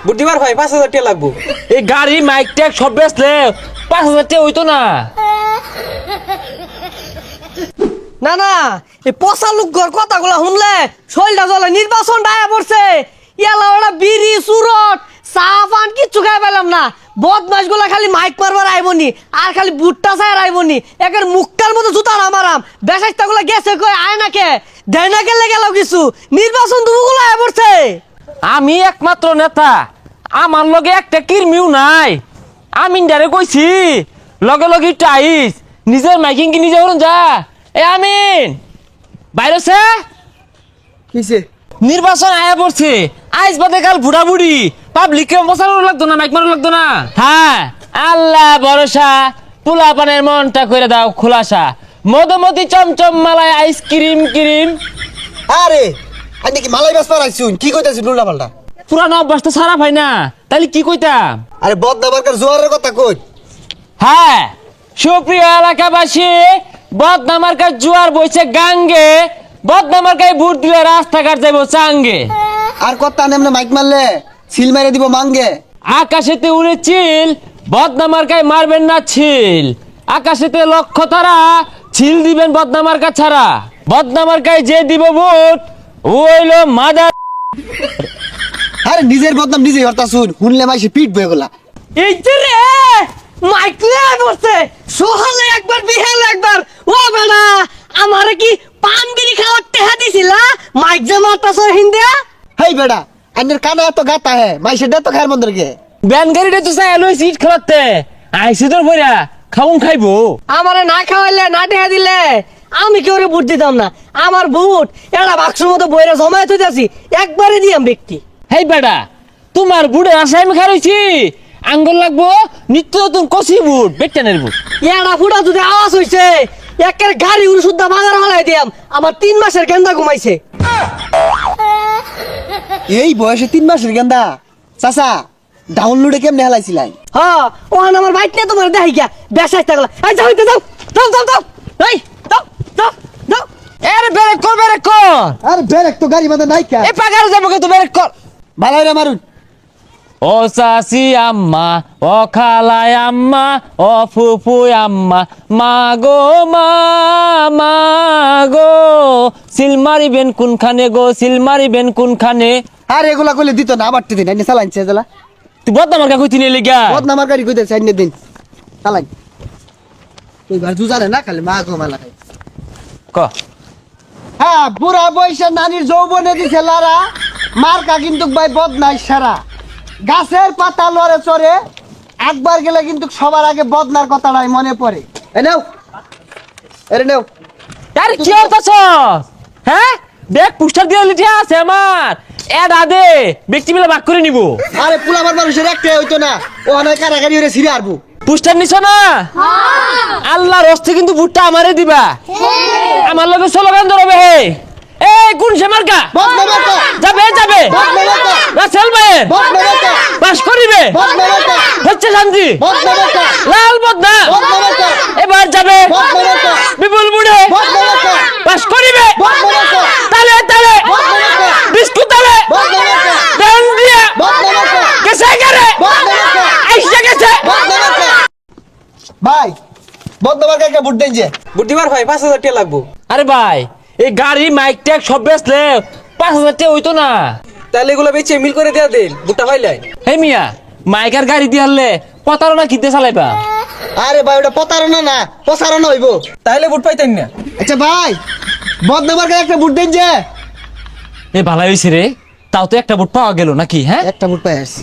বুট দিবার ভাই 5,000 টাকা লাগবো। এই গাড়ি মাইক ট্যাগ সব বেচলে 5,000 টাকা হইতো না। না না, এই পচা লোকর কথাগুলো শুনলে শরীরটা জ্বলে। নির্বাচন ডায়া পড়ছে, ইয়ালা ওরা বিড়ি সুরট চা পান কিচ্ছু খাই পেলাম না। বদমাস গুলা খালি মাইক মারবার আইবনি আর খালি বুটটা চাই আইবনি। একের মুখটার মতো জুতা নামারাম। বেসাইস্তা গুলা গেছে কই আয় না কে দেয় না গেলে গেল কিছু। নির্বাচন দুগুলো আয় পড়ছে। আমি একমাত্র নেতা, আমার লগে একটা কিরমিও নাই। আমি ডারে কইছি লগে লগে টাইস নিজের মাইকিং কি নিজে করুন যা। এ আমিন বাইরেছে কিসে নির্বাচন আয়া পড়ছে। আইস বাদে কাল বুড়া বুড়ি পাবলিককে মশানো লাগতো না, মাইক মারো লাগতো না। হ্যাঁ, আল্লাহ ভরসা, পোলা পানের মনটা করে দাও খোলাসা। মধুমতি চমচম মালায় আইসক্রিম ক্রিম। আরে আপনি কি মালাই বাস পারাইছুন? কি কইতাছিস উল্টা পাল্টা? পুরানো অভ্যাস তো সারা ভাই না, তাহলে কি কইতাম? আরে বদনাবারকার জোয়ারের কথা কই। হ্যাঁ, সুপ্রিয় এলাকাবাসী, বদনামার্কার জোয়ার বইছে গাঙ্গে। বদনামার্কায় ভোট দিলে রাস্তাঘাট যাইব চাঙ্গে। আর কথা নেমনে মাইক মারলে সিল মেরে দিব মাঙ্গে। আকাশেতে উড়ে চিল, বদনামার্কায় মারবেন না ছিল। আকাশেতে লক্ষ্য তারা, ছিল দিবেন বদনামার্কা ছাড়া। বদনামার্কায় যে দিব ভোট ও হইলো মাদার। আরে নিজের বদনাম নিজেই হরতাছুন, শুনলে মাইসে পিট বয়ে গলা। এই যে রে মাইক লয়ে পড়ছে। সকালে একবার বিহালে একবার। ও বেটা, আমারে কি পান বিড়ি খাওয়ার টেহা দিছিলা? মাইক যে মারতাছ হিন্দিয়া। হেই বেড়া, আন্নের কানা এত গাতা হে, মাইসে দে তো খায়ের মন্দির গে। ব্যান গাড়িটা তো চাই লই সিট খেলাতে আইসি তোর ভইরা খাউন খাইবো। আমারে না খাওয়াইলে না টেহা দিলে আমি কেউ ভোট দিতাম না। আমার ভোট এটা বাক্সর মতো বইরা জমায়ে থইতাছি, একবারে দিয়াম ব্যক্তি। হেই বেটা, তোমার বুড়ে আশায় আমি খাইছি। আঙ্গুল লাগবো নিত্য নতুন কষি বুট, বেটানের বুট। এটা ফুটা যদি আওয়াজ হইছে একের গাড়ি উড়ে শুদ্ধা বাজার হলাই দিয়াম। আমার 3 মাসের গেন্দা ঘুমাইছে। এই বয়সে 3 মাসের গেন্দা চাচা ডাউনলোডে কেমনে হেলাইছিলাই? হ্যাঁ, ওখানে আমার বাইক নিয়ে তোমার দেখাই গিয়া বেসাই থাকলা। এই যাও হইতে যাও যাও যাও যাও। এই যাও যাও যাও। এর ব্রেক কর, ব্রেক কর। আর ব্রেক তো গাড়ি মাঝে নাই কা। এ পাগার যাবো কিন্তু ব্রেক কর। মালাইরা মারুন। ও চাচি আম্মা, ও খালাই আম্মা, ও ফুফু আম্মা, মা গো মা, মা গো সিল মারিবেন কোনখানে গো, সিল মারিবেন কোনখানে। আর এগুলা কইলে দিত না, আবার দিন আইনে চালাইছে এজলা। তুই বদনামার কা কইতি নিলি গা। বদনামার গাড়ি কইতেছে আইনে দিন চালাই। কইবার জুজারে না খালি মা গো মালা খাই। ক হ্যাঁ, বুড়া বয়সে নানির যৌবনে দিছে লারা। মার্কা কিন্তু ভাই বদনাই সারা। গাছের পাতা লড়ে চড়ে, একবার গেলে কিন্তু সবার আগে বদনার কথাটাই মনে পড়ে। এ নেও, এরে নেও। আরে কি হতাছ? হ্যাঁ, দেখ পোস্টার দিয়ে লিখে আছে আমার। এড আদে ব্যক্তি মিলে ভাগ করে নিব। আরে পুলাবার মানুষের একটাই হইতো না, ও অনেক কারাগারি হয়ে ছিঁড়ে আরবো। পোস্টার নিছ না? আল্লাহর হস্তে কিন্তু ভুট্টা আমারে দিবা। আমার লগে স্লোগান ধরবে হে। এই কোন সে মার্কা? বদনা মার্কা, যাবে যাবে বদনা মার্কা, রাসেল ভাইয়ের বদনা মার্কা, পাস করিবে। বদনা মার্কা, হচ্ছে শান্তি বদনা মার্কা, লাল বদনা বদনা মার্কা, এবার যাবে বদনা মার্কা, বিপুল বুড়ে বদনা মার্কা, পাস করিবে। বদনা মার্কা, তালে তালে বদনা মার্কা, বিস্কুট তালে বদনা মার্কা, দেন দিয়ে বদনা মার্কা, গেছে গেরে বদনা মার্কা, আইসা গেছে। বদনা মার্কা। ভাই বদনা মার্কা একটা ভোট দেন যে। বুট দিবার ভাই 5,000 টাকা লাগবো। আরে ভাই, এই গাড়ি মাইক ট্যাগ সব বেচলে 5,000 টাকা হইতো না। তাহলে এগুলো বেচে মিল করে দেয়া দেন, বুটটা পাইলাই। হে মিয়া, মাইকার গাড়ি দিয়ে হারলে প্রতারণা কিনতে চালাইবা। আরে ভাই ওটা প্রতারণা না, প্রসারণা হইবো। তাহলে বুট পাইতেন না। আচ্ছা ভাই, বদনা মার্কা একটা ভোট দেন যে। এ ভালাই হইছে রে, তাও তো একটা বুট পাওয়া গেল নাকি? হ্যাঁ, একটা ভোট পাই আসছি।